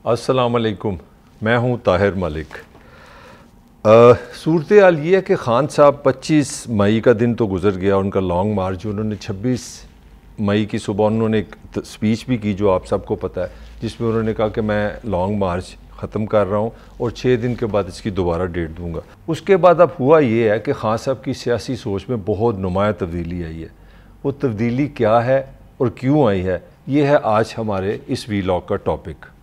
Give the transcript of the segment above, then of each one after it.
السلام علیکم، میں ہوں طاہر ملک۔ صورتحال یہ ہے کہ خان صاحب 25 مئی کا دن تو گزر گیا، ان کا لانگ مارچ، انہوں نے 26 مئی کی صبح انہوں نے ایک سپیچ بھی کی جو آپ سب کو پتہ ہے، جس میں انہوں نے کہا کہ میں لانگ مارچ ختم کر رہا ہوں اور 6 دن کے بعد اس کی دوبارہ ڈیٹ دوں گا۔ اس کے بعد اب ہوا یہ ہے کہ خان صاحب کی سیاسی سوچ میں بہت نمایاں تبدیلی آئی ہے۔ وہ تبدیلی کیا ہے اور کیوں آئی ہے، یہ ہے آج ہمارے اس ویلاگ کا ٹاپک۔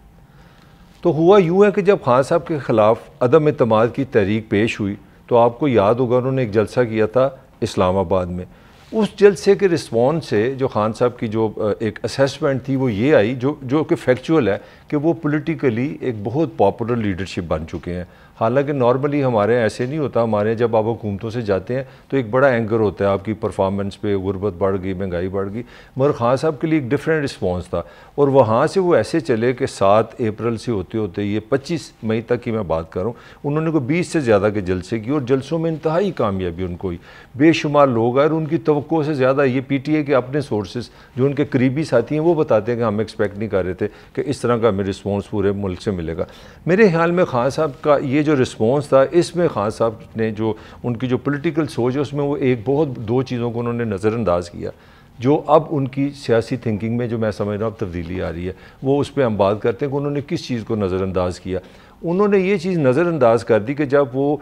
تو ہوا یوں ہے کہ جب خان صاحب کے خلاف عدم اعتماد کی تحریک پیش ہوئی تو آپ کو یاد ہوگا انہوں نے ایک جلسہ کیا تھا اسلام آباد میں۔ اس جلسے کے رسپانس سے جو خان صاحب کی جو ایک اسیسمنٹ تھی وہ یہ آئی جو کہ فیکچول ہے کہ وہ پولیٹیکلی ایک بہت پاپولر لیڈرشپ بن چکے ہیں۔ حالانکہ نارملی ہمارے ایسے نہیں ہوتا، ہمارے جب آپ حکومتوں سے جاتے ہیں تو ایک بڑا اینگر ہوتا ہے آپ کی پرفارمنس پہ، غربت بڑھ گئی، مہنگائی بڑھ گئی، مگر خان صاحب کے لیے ایک ڈیفرنٹ رسپانس تھا اور وہاں سے وہ ایسے چلے کہ 7 اپریل سے ہوتے ہوتے یہ 25 مئی تک کی میں بات کروں، انہوں نے کوئی 20 سے زیادہ کے جلسے کی اور جلسوں میں انتہائی کامیابی ان کو ہوئی۔ بے شمار لوگ آئے اور ان کی توقع سے زیادہ، یہ پی ٹی اے کے اپنے سورسز جو ان کے قریبی ساتھی ہیں وہ بتاتے ہیں کہ ہم ایکسپیکٹ نہیں کر رہے تھے کہ اس طرح کا ہمیں رسپانس پورے ملک سے ملے گا۔ میرے خیال میں خان صاحب کا یہ جو رسپانس تھا، اس میں خان صاحب نے جو ان کی جو پولیٹیکل سوچ ہے اس میں وہ ایک بہت 2 چیزوں کو انہوں نے نظر انداز کیا جو اب ان کی سیاسی تھنکنگ میں جو میں سمجھ رہا ہوں اب تبدیلی آ رہی ہے، وہ اس پہ ہم بات کرتے ہیں کہ انہوں نے کس چیز کو نظر انداز کیا۔ انہوں نے یہ چیز نظر انداز کر دی کہ جب وہ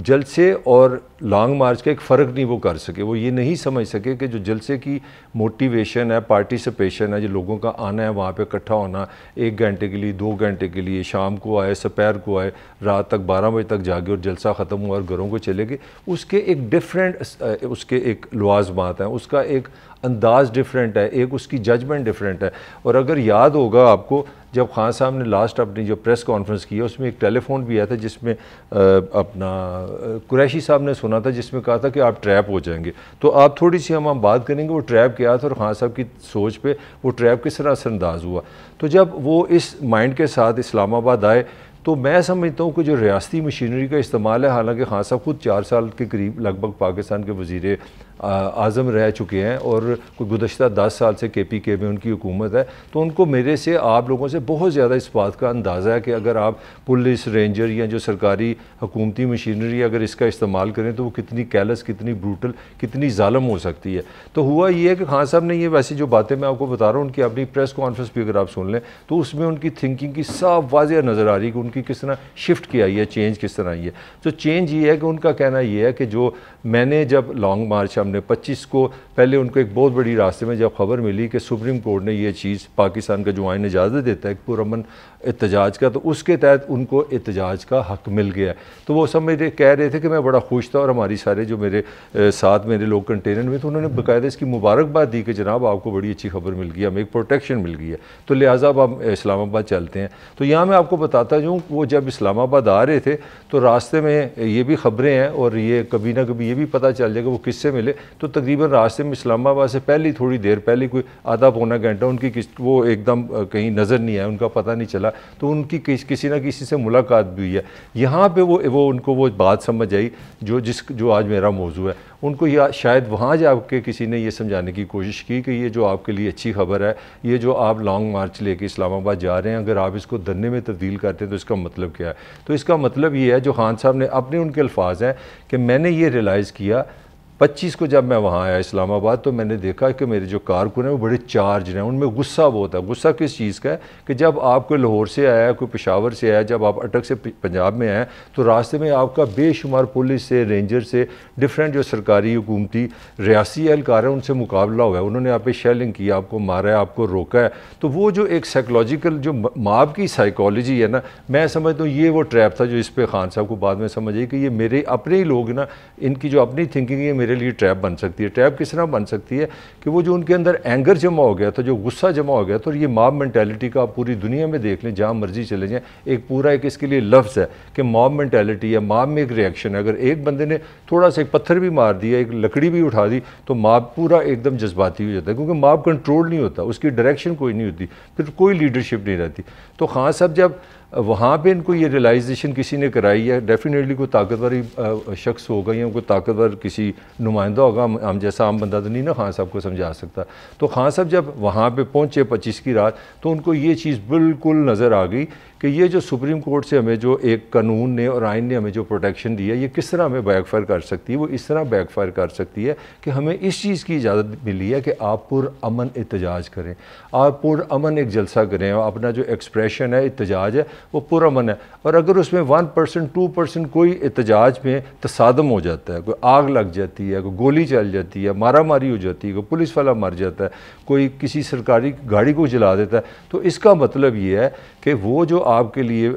جلسے اور لانگ مارچ کا ایک فرق نہیں وہ کر سکے، وہ یہ نہیں سمجھ سکے کہ جو جلسے کی موٹیویشن ہے، پارٹیسپیشن ہے، جو لوگوں کا آنا ہے وہاں پہ اکٹھا ہونا 1 گھنٹے کے لیے، 2 گھنٹے کے لیے، شام کو آئے، دوپہر کو آئے، رات تک 12 بجے تک جاگے اور جلسہ ختم ہوا اور گھروں کو چلے گئے، اس کے ایک ڈیفرنٹ اس کے ایک لوازمات ہیں، اس کا ایک انداز ڈیفرنٹ ہے، ایک اس کی ججمنٹ ڈیفرنٹ ہے۔ اور اگر یاد ہوگا آپ کو جب خان صاحب نے لاسٹ اپنی جو پریس کانفرنس کی ہے اس میں ایک ٹیلی فون بھی آیا تھا جس میں اپنا قریشی صاحب نے سنا تھا، جس میں کہا تھا کہ آپ ٹریپ ہو جائیں گے۔ تو آپ تھوڑی سی ہم بات کریں گے وہ ٹریپ کیا تھا اور خان صاحب کی سوچ پہ وہ ٹریپ کس طرح اثر انداز ہوا۔ تو جب وہ اس مائنڈ کے ساتھ اسلام آباد آئے تو میں سمجھتا ہوں کہ جو ریاستی مشینری کا استعمال ہے، حالانکہ خان صاحب خود 4 سال کے قریب لگ بھگ پاکستان کے وزیر اعظم رہ چکے ہیں اور کوئی گزشتہ 10 سال سے کے پی کے میں ان کی حکومت ہے، تو ان کو میرے سے آپ لوگوں سے بہت زیادہ اس بات کا اندازہ ہے کہ اگر آپ پولیس، رینجر یا جو سرکاری حکومتی مشینری اگر اس کا استعمال کریں تو وہ کتنی کیلس، کتنی بروٹل، کتنی ظالم ہو سکتی ہے۔ تو ہوا یہ ہے کہ خان صاحب نے یہ ویسی جو باتیں میں آپ کو بتا رہا ہوں ان کی اپنی پریس کانفرنس بھی اگر آپ سن لیں تو اس میں ان کی تھنکنگ کی صاف واضح نظر آ رہی ہے کہ ان کی کس طرح شفٹ کی آئی ہے، چینج کس طرح آئی ہے۔ تو چینج یہ ہے کہ ان کا کہنا یہ ہے کہ جو میں نے جب لانگ مارچ ہم نے 25 کو پہلے ان کو ایک بہت بڑی راستے میں جب خبر ملی کہ سپریم کورٹ نے یہ چیز پاکستان کا جو آئین اجازت دیتا ہے ایک پرامن احتجاج کا، تو اس کے تحت ان کو احتجاج کا حق مل گیا ہے۔ تو وہ سب میرے کہہ رہے تھے کہ میں بڑا خوش تھا اور ہماری سارے جو میرے ساتھ میرے لوگ کنٹینر میں تھے انہوں نے باقاعدہ اس کی مبارکباد دی کہ جناب آپ کو بڑی اچھی خبر مل گئی، ہمیں ایک پروٹیکشن مل گئی ہے، تو لہٰذا اب ہم اسلام آباد چلتے ہیں۔ تو یہاں میں آپ کو بتاتا ہوں وہ جب اسلام آباد آ رہے تھے تو راستے میں یہ بھی خبریں ہیں اور یہ کبھی نہ کبھی یہ بھی پتہ چل جائے گا وہ کس سے ملے، تو تقریباً راستے میں اسلام آباد سے پہلی تھوڑی دیر پہلے کوئی آدھا پونا گھنٹہ ان کی وہ ایک دم کہیں نظر نہیں آیا، ان کا پتہ نہیں چلا، تو ان کی کسی نہ کسی سے ملاقات بھی ہوئی ہے۔ یہاں پہ وہ ان کو وہ بات سمجھ آئی جو آج میرا موضوع ہے۔ ان کو شاید وہاں جا کے کسی نے یہ سمجھانے کی کوشش کی کہ یہ جو آپ کے لیے اچھی خبر ہے، یہ جو آپ لانگ مارچ لے کے اسلام آباد جا رہے ہیں، اگر آپ اس کو دھرنے میں تبدیل کرتے ہیں تو اس کا مطلب کیا ہے؟ تو اس کا مطلب یہ ہے جو خان صاحب نے اپنے ان کے الفاظ ہیں کہ میں نے یہ ریلائز کیا 25 کو جب میں وہاں آیا اسلام آباد تو میں نے دیکھا کہ میرے جو کارکن ہیں وہ بڑے چارج ہیں، ان میں غصہ بہت ہے۔ غصہ کس چیز کا ہے کہ جب آپ کوئی لاہور سے آیا، کوئی پشاور سے آیا، جب آپ اٹک سے پنجاب میں آئے تو راستے میں آپ کا بے شمار پولیس سے، رینجر سے، ڈیفرنٹ جو سرکاری حکومتی ریاستی اہلکار ہیں ان سے مقابلہ ہوا ہے، انہوں نے آپ پہ شیلنگ کی، آپ کو مارا ہے، آپ کو روکا ہے۔ تو وہ جو ایک سائیکولوجیکل جو ماب کی سائیکالوجی ہے نا، میں سمجھتا ہوں یہ وہ ٹریپ تھا جو اس پہ خان صاحب کو بعد میں سمجھ آئی کہ یہ میرے اپنے ہی لوگ نا، ان کی جو اپنی تھنکنگ ہے میرے لیے ٹریپ بن سکتی ہے۔ ٹریپ کس طرح بن سکتی ہے کہ وہ جو ان کے اندر اینگر جمع ہو گیا تھا، جو غصہ جمع ہو گیا تھا، اور یہ ماب مینٹیلٹی کا آپ پوری دنیا میں دیکھ لیں جہاں مرضی چلے جائیں، ایک پورا ایک اس کے لیے لفظ ہے کہ ماب مینٹیلٹی ہے، ماب میں ایک ریئیکشن ہے۔ اگر ایک بندے نے تھوڑا سا ایک پتھر بھی مار دیا، ایک لکڑی بھی اٹھا دی تو ماب پورا ایک دم جذباتی ہو جاتا ہے، کیونکہ ماب کنٹرول نہیں ہوتا، اس کی ڈائریکشن کوئی نہیں ہوتی، پھر کوئی لیڈرشپ نہیں رہتی۔ تو خان صاحب جب وہاں پہ ان کو یہ ریلائزیشن کسی نے کرائی ہے. ڈیفینیٹلی کوئی طاقتور شخص ہوگا یا کوئی طاقتور کسی نمائندہ ہوگا, ہم جیسا عام بندہ تو نہیں نا خان صاحب کو سمجھا سکتا. تو خان صاحب جب وہاں پہ پہنچے 25 کی رات, تو ان کو یہ چیز بالکل نظر آ گئی کہ یہ جو سپریم کورٹ سے ہمیں جو ایک قانون نے اور آئین نے ہمیں جو پروٹیکشن دی ہے, یہ کس طرح ہمیں بیک فائر کر سکتی ہے. وہ اس طرح بیک فائر کر سکتی ہے کہ ہمیں اس چیز کی اجازت ملی ہے کہ آپ پرامن احتجاج کریں, آپ پرامن ایک جلسہ کریں, اپنا جو ایکسپریشن ہے, احتجاج ہے, وہ پرامن ہے. اور اگر اس میں 1% 2% کوئی احتجاج میں تصادم ہو جاتا ہے, کوئی آگ لگ جاتی ہے, کوئی گولی چل جاتی ہے, مارا ماری ہو جاتی ہے, کوئی پولیس والا مر جاتا ہے, کوئی کسی سرکاری گاڑی کو جلا دیتا ہے, تو اس کا مطلب یہ ہے کہ وہ جو آپ کے لیے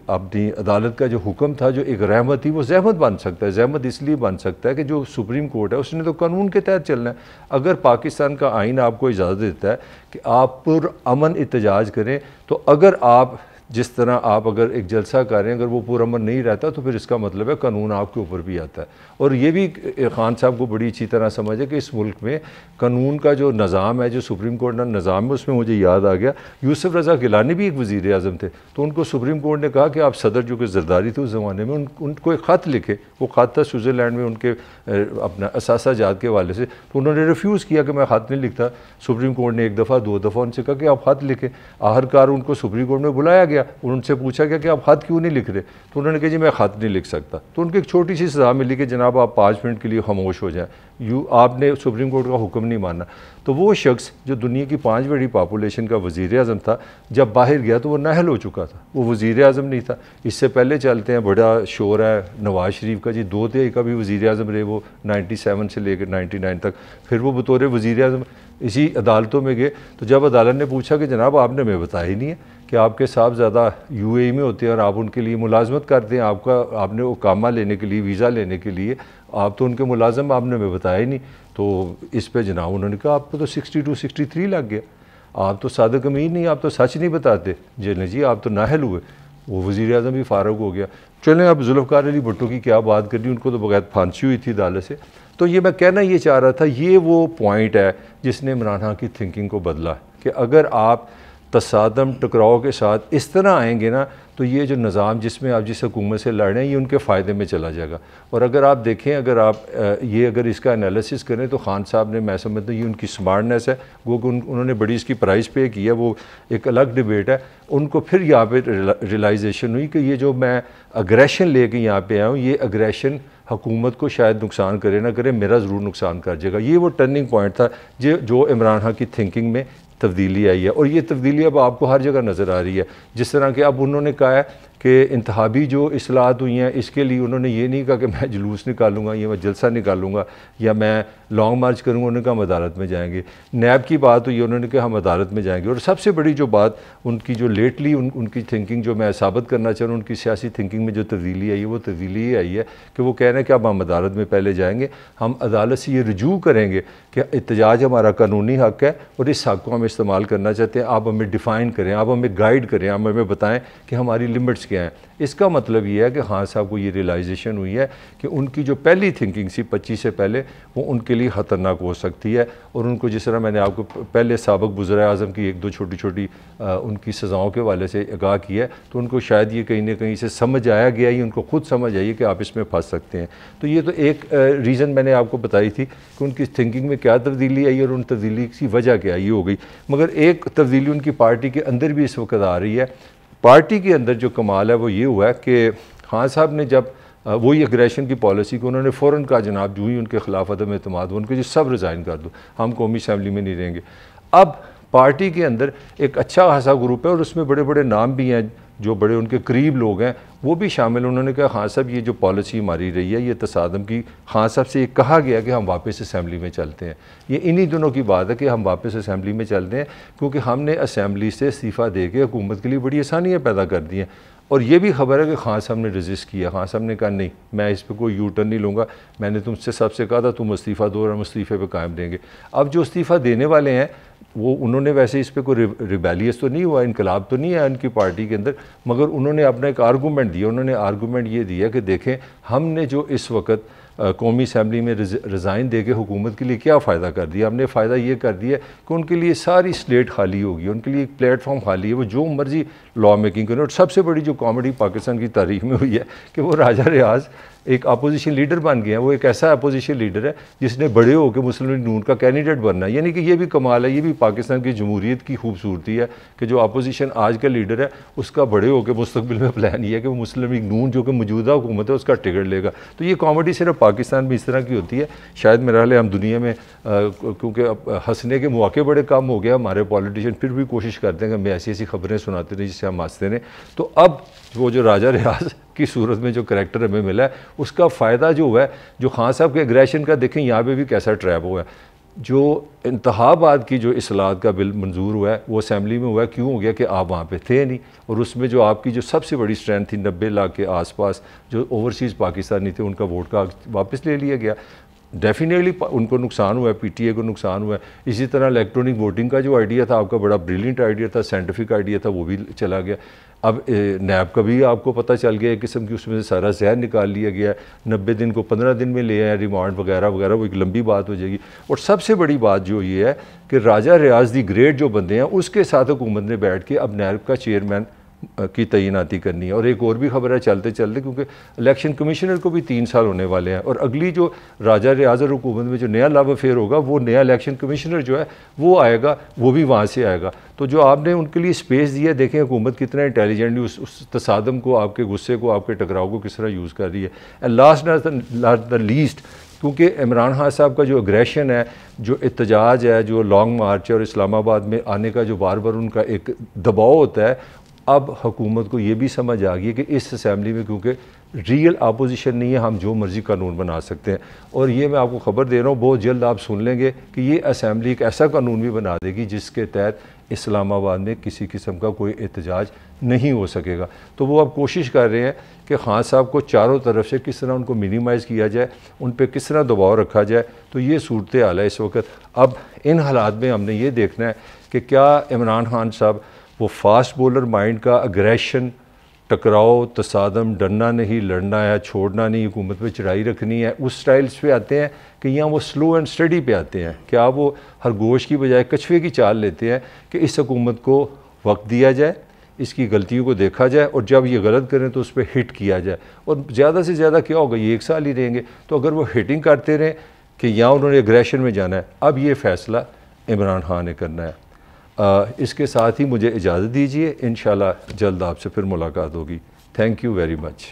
اپنی عدالت کا جو حکم تھا, جو ایک رحمت تھی, وہ زحمت بن سکتا ہے. زحمت اس لیے بن سکتا ہے کہ جو سپریم کورٹ ہے اس نے تو قانون کے تحت چلنا ہے. اگر پاکستان کا آئین آپ کو اجازت دیتا ہے کہ آپ پرامن احتجاج کریں, تو اگر آپ جس طرح آپ اگر ایک جلسہ کر رہے ہیں, اگر وہ پرامن نہیں رہتا, تو پھر اس کا مطلب ہے قانون آپ کے اوپر بھی آتا ہے. اور یہ بھی خان صاحب کو بڑی اچھی طرح سمجھ ہے کہ اس ملک میں قانون کا جو نظام ہے, جو سپریم کورٹ کا نظام ہے, اس میں مجھے یاد آ گیا یوسف رضا گیلانی بھی ایک وزیر اعظم تھے, تو ان کو سپریم کورٹ نے کہا کہ آپ صدر جو کہ زرداری تھے اس زمانے میں, ان کو ایک خط لکھے. وہ خط تھا سوئٹزرلینڈ میں ان کے اپنا اثاثہ جات کے حوالے سے, تو انہوں نے ریفیوز کیا کہ میں خط نہیں لکھتا. سپریم کورٹ نے 1 دفعہ 2 دفعہ ان سے کہا کہ آپ خط لکھیں. آخرکار ان کو سپریم کورٹ میں بلایا گیا اور ان سے پوچھا گیا کہ آپ خط کیوں نہیں لکھ رہے, تو انہوں نے کہا جی میں خط نہیں لکھ سکتا. تو ان کی ایک چھوٹی سی سزا ملی کہ جناب آپ 5 منٹ کے لیے خاموش ہو جائیں, آپ نے سپریم کورٹ کا حکم نہیں ماننا. تو وہ شخص جو دنیا کی 5 بڑی پاپولیشن کا وزیر اعظم تھا, جب باہر گیا تو وہ نااہل ہو چکا تھا, وہ وزیر اعظم نہیں تھا. اس سے پہلے چلتے ہیں, بڑا شور ہے نواز شریف کا, جی 2 تہائی کا بھی وزیر اعظم رہے وہ 97 سے لے کر 99 تک. پھر وہ بطور وزیر اعظم اسی عدالتوں میں گئے, تو جب عدالت نے پوچھا کہ جناب آپ نے ہمیں بتایا ہی نہیں ہے کہ آپ کے صاحبزادہ UAE میں ہوتے ہیں اور آپ ان کے لیے ملازمت کرتے ہیں, آپ نے اقامہ لینے کے لیے, ویزا لینے کے لیے, آپ تو ان کے ملازم, آپ نے ہمیں بتایا ہی نہیں. تو اس پہ جناب انہوں نے کہا آپ کو تو 62 63 لگ گیا, آپ تو صادق امین نہیں, آپ تو سچ نہیں بتاتے. جی آپ تو نااہل ہوئے. وہ وزیر اعظم بھی فارغ ہو گیا. چلیں اب ذوالفقار علی بھٹو کی کیا بات کرنی, ان کو تو بغیر پھانسی ہوئی تھی عدالت سے. تو یہ میں کہنا یہ چاہ رہا تھا, یہ وہ پوائنٹ ہے جس نے عمران خان کی تھنکنگ کو بدلا کہ اگر آپ تصادم ٹکراؤ کے ساتھ اس طرح آئیں گے نا, تو یہ جو نظام جس میں آپ جس حکومت سے لڑ رہے ہیں, یہ ان کے فائدے میں چلا جائے گا. اور اگر آپ دیکھیں, اگر اس کا انالیسس کریں, تو خان صاحب نے, میں سمجھتا ہوں یہ ان کی سمارٹنیس ہے, وہ کہ انہوں نے بڑی اس کی پرائز پے کی ہے, وہ ایک الگ ڈیبیٹ ہے. ان کو پھر یہاں پہ ریلائزیشن ہوئی کہ یہ جو میں اگریشن لے کے یہاں پہ آیا ہوں, یہ اگریشن حکومت کو شاید نقصان کرے نہ کرے, میرا ضرور نقصان کر جائے گا. یہ وہ ٹرننگ پوائنٹ تھا جو عمران خان کی تھنکنگ میں تبدیلی آئی ہے. اور یہ تبدیلی اب آپ کو ہر جگہ نظر آ رہی ہے. جس طرح کہ اب انہوں نے کہا ہے کہ انتخابی جو اصلاحات ہوئی ہیں, اس کے لیے انہوں نے یہ نہیں کہا کہ میں جلوس نکالوں گا یا میں جلسہ نکالوں گا یا میں لانگ مارچ کروں گا, انہوں نے کہا ہم عدالت میں جائیں گے. نیب کی بات ہوئی, انہوں نے کہا ہم عدالت میں جائیں گے. اور سب سے بڑی جو بات ان کی جو لیٹلی ان کی تھنکنگ جو میں ثابت کرنا چاہ رہا ہوں, ان کی سیاسی تھنکنگ میں جو تبدیلی آئی ہے, وہ تبدیلی یہ آئی ہے کہ وہ کہہ رہے ہیں کہ اب ہم عدالت میں پہلے جائیں گے, ہم عدالت سے یہ رجوع کریں گے کہ احتجاج ہمارا قانونی حق ہے اور اس حق کو ہم استعمال کرنا چاہتے ہیں, آپ ہمیں ڈیفائن کریں, آپ ہمیں گائیڈ کریں, آپ ہمیں بتائیں کہ ہماری لمٹس کیا ہیں. اس کا مطلب یہ ہے کہ خان صاحب کو یہ ریلائزیشن ہوئی ہے کہ ان کی جو پہلی تھنکنگ سی 25 سے پہلے, وہ ان کے لیے خطرناک ہو سکتی ہے. اور ان کو جس طرح میں نے آپ کو پہلے سابق وزراء اعظم کی 1-2 چھوٹی ان کی سزاؤں کے حوالے سے آگاہ کیا ہے, تو ان کو شاید یہ کہیں نہ کہیں سے سمجھ آیا گیا ہی, ان کو خود سمجھ آئی کہ آپ اس میں پھنس سکتے ہیں. تو یہ تو ایک ریزن میں نے آپ کو بتائی تھی کہ ان کی تھنکنگ میں کیا تبدیلی آئی اور ان تبدیلی کی وجہ کیا یہ ہو گئی. مگر ایک تبدیلی ان کی پارٹی کے اندر بھی اس وقت آ رہی ہے. پارٹی کے اندر جو کمال ہے وہ یہ ہوا ہے کہ خان صاحب نے جب وہی اگریشن کی پالیسی کو انہوں نے فوراً کہا, جناب جو ہی ان کے خلاف عدم اعتماد ہو, ان کو جو سب ریزائن کر دو, ہم قومی اسمبلی میں نہیں رہیں گے. اب پارٹی کے اندر ایک اچھا خاصا گروپ ہے اور اس میں بڑے بڑے نام بھی ہیں, جو بڑے ان کے قریب لوگ ہیں وہ بھی شامل. انہوں نے کہا خان صاحب یہ جو پالیسی ہماری رہی ہے یہ تصادم کی, خان صاحب سے یہ کہا گیا کہ ہم واپس اسمبلی میں چلتے ہیں. یہ انہی دنوں کی بات ہے کہ ہم واپس اسمبلی میں چلتے ہیں, کیونکہ ہم نے اسمبلی سے استعفیٰ دے کے حکومت کے لیے بڑی آسانیاں پیدا کر دی ہیں. اور یہ بھی خبر ہے کہ خان صاحب نے رجسٹ کیا, خان صاحب نے کہا نہیں میں اس پہ کوئی یو ٹرن نہیں لوں گا, میں نے تم سے سب سے کہا تھا تم استعفیٰ دو اور ہم استعفے پہ قائم رہیں گے. اب جو استعفیٰ دینے والے ہیں وہ انہوں نے ویسے اس پہ کوئی ریبیلیس تو نہیں ہوا, انقلاب تو نہیں ہے ان کی پارٹی کے اندر, مگر انہوں نے اپنا ایک آرگومنٹ دیا. انہوں نے آرگومنٹ یہ دیا کہ دیکھیں ہم نے جو اس وقت قومی اسمبلی میں ریزائن دے کے حکومت کے لیے کیا فائدہ کر دیا؟ ہم نے فائدہ یہ کر دیا کہ ان کے لیے ساری سلیٹ خالی ہوگی، ان کے لیے ایک پلیٹ فارم خالی ہے، وہ جو مرضی لا میکنگ کریں۔ اور سب سے بڑی جو کامیڈی پاکستان کی تاریخ میں ہوئی ہے کہ وہ راجہ ریاض ایک اپوزیشن لیڈر بن گیا ہے۔ وہ ایک ایسا اپوزیشن لیڈر ہے جس نے بڑے ہو کے مسلم لیگ نون کا کینڈیڈیٹ بننا ہے، یعنی کہ یہ بھی کمال ہے، یہ بھی پاکستان کی جمہوریت کی خوبصورتی ہے کہ جو اپوزیشن آج کا لیڈر ہے اس کا بڑے ہو کے مستقبل میں پلان یہ ہے کہ وہ مسلم لیگ نون جو کہ موجودہ حکومت ہے اس کا ٹکٹ لے گا۔ تو یہ کامیڈی صرف پاکستان میں اس طرح کی ہوتی ہے، شاید میرا خیال ہے ہم دنیا میں کیونکہ اب ہنسنے کے مواقع بڑے کم ہو گیا، ہمارے پولیٹیشین پھر بھی کوشش کرتے ہیں کہ ہمیں ایسی ایسی خبریں سناتے رہیں جس سے ہم ہنستے رہیں۔ تو اب وہ جو راجہ ریاض کی صورت میں جو کریکٹر ہمیں ملا ہے اس کا فائدہ جو ہوا ہے، جو خان صاحب کے اگریشن کا دیکھیں یہاں پہ بھی کیسا ٹریپ ہوا ہے۔ جو انتہا بعد کی جو اصلاحات کا بل منظور ہوا ہے وہ اسمبلی میں ہوا ہے، کیوں ہو گیا کہ آپ وہاں پہ تھے نہیں، اور اس میں جو آپ کی جو سب سے بڑی اسٹرینتھ تھی 90 لاکھ کے آس پاس جو اوورسیز پاکستانی تھے ان کا ووٹ کا واپس لے لیا گیا۔ ڈیفینیٹلی ان کو نقصان ہوا ہے، پی ٹی اے کو نقصان ہوا ہے۔ اسی طرح الیکٹرانک ووٹنگ کا جو آئیڈیا تھا آپ کا بڑا بریلینٹ آئیڈیا تھا، سائنٹیفک آئیڈیا تھا، وہ بھی چلا گیا۔ اب نیب کا بھی آپ کو پتہ چل گیا ایک قسم کی اس میں سے سارا زہر نکال لیا گیا ہے، 90 دن کو 15 دن میں لے آئے، ریمانڈ وغیرہ وغیرہ، وہ ایک لمبی بات ہو جائے گی۔ اور سب سے بڑی بات جو یہ ہے کہ راجہ ریاض دی گریڈ جو بندے ہیں اس کے ساتھ حکومت نے بیٹھ کے اب نیب کا چیئرمین کی تعیناتی کرنی ہے۔ اور ایک اور بھی خبر ہے چلتے چلتے، کیونکہ الیکشن کمیشنر کو بھی 3 سال ہونے والے ہیں، اور اگلی جو راجہ ریاض اور حکومت میں جو نیا لو افیئر ہوگا وہ نیا الیکشن کمیشنر جو ہے وہ آئے گا، وہ بھی وہاں سے آئے گا۔ تو جو آپ نے ان کے لیے اسپیس دی ہے، دیکھیں حکومت کتنا انٹیلیجنٹلی اس تصادم کو، آپ کے غصے کو، آپ کے ٹکراؤ کو کس طرح یوز کر رہی ہے۔ And last not the least, کیونکہ عمران خان صاحب کا جو اگریشن ہے، جو احتجاج ہے، جو لانگ مارچ ہے، اور اسلام آباد میں آنے کا جو بار بار ان کا ایک دباؤ ہوتا ہے، اب حکومت کو یہ بھی سمجھ آ گئی ہے کہ اس اسمبلی میں کیونکہ ریئل اپوزیشن نہیں ہے، ہم جو مرضی قانون بنا سکتے ہیں۔ اور یہ میں آپ کو خبر دے رہا ہوں، بہت جلد آپ سن لیں گے کہ یہ اسمبلی ایک ایسا قانون بھی بنا دے گی جس کے تحت اسلام آباد میں کسی قسم کا کوئی احتجاج نہیں ہو سکے گا۔ تو وہ اب کوشش کر رہے ہیں کہ خان صاحب کو چاروں طرف سے کس طرح ان کو منیمائز کیا جائے، ان پہ کس طرح دباؤ رکھا جائے۔ تو یہ صورتحال ہے اس وقت۔ اب ان حالات میں ہم نے یہ دیکھنا ہے کہ کیا عمران خان صاحب وہ فاسٹ بولر مائنڈ کا اگریشن، ٹکراؤ، تصادم، ڈرنا نہیں، لڑنا ہے، چھوڑنا نہیں، حکومت پہ چڑھائی رکھنی ہے، اس سٹائلز پہ آتے ہیں کہ یہاں وہ سلو اینڈ اسٹڈی پہ آتے ہیں؟ کیا وہ خرگوش کی بجائے کچھوے کی چال لیتے ہیں کہ اس حکومت کو وقت دیا جائے، اس کی غلطیوں کو دیکھا جائے، اور جب یہ غلط کریں تو اس پہ ہٹ کیا جائے؟ اور زیادہ سے زیادہ کیا ہوگا، یہ 1 سال ہی رہیں گے۔ تو اگر وہ ہٹنگ کرتے رہیں کہ یہاں انہوں نے اگریشن میں جانا ہے، اب یہ فیصلہ عمران خان نے کرنا ہے۔ اس کے ساتھ ہی مجھے اجازت دیجیے، انشاءاللہ جلد آپ سے پھر ملاقات ہوگی۔ Thank you very much.